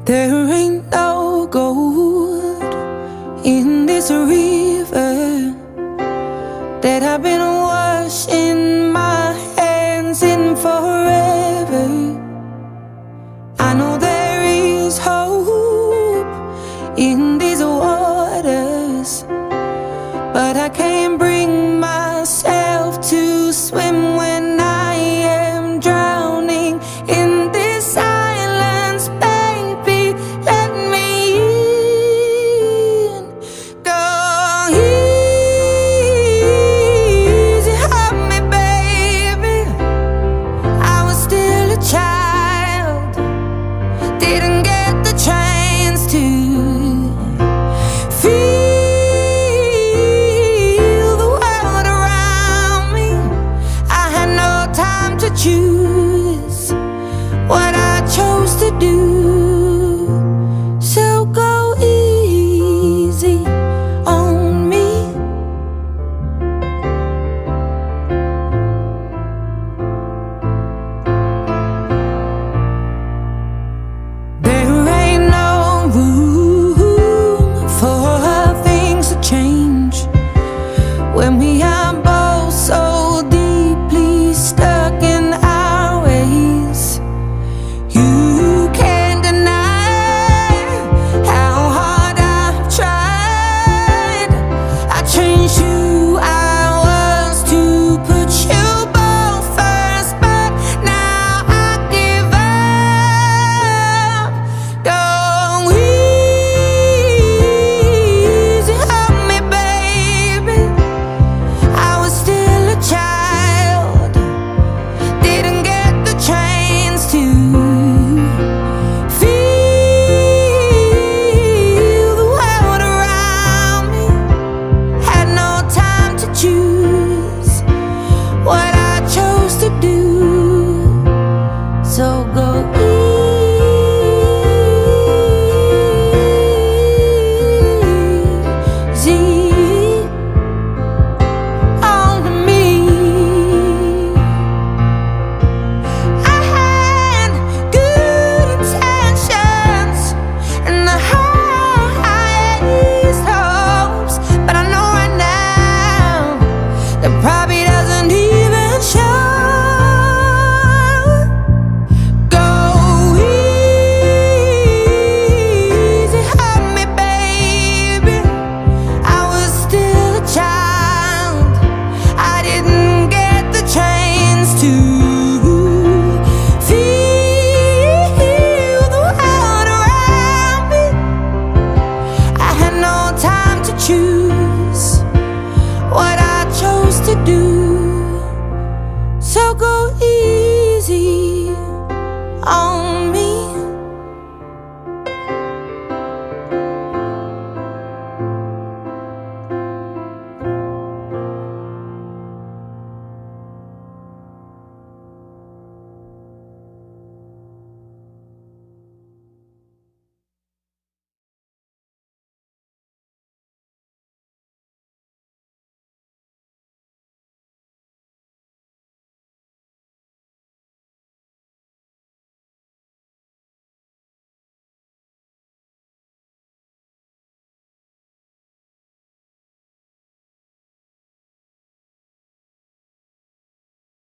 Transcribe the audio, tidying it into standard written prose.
There ain't no gold in this river that I've been washing my hands in forever. I know there is hope in these waters, but I can't bring myself to swim when I am drowning in this silence. Baby, let me in. Go easy on me, baby. I was still a child, didn't get the chance to feel the world around me. I had no time to choose what I chose to do. So go easy on me. There ain't no room for things to change when we are both so deeply stuck in our ways. You can't deny how hard I've tried. I changed who I was to put you both first, but now I give up. Go easy on me, baby. I was still a child, didn't get the chance to feel the world around me. Had no time to choose what I chose to do. So go easy on me. I had good intentions and the highest hopes, but I know right now that probably doesn't even show. Go easy on me, baby. I was still a child, I didn't get the chance to feel the world around me. I had no time to choose what I chose to do. So go easy on me.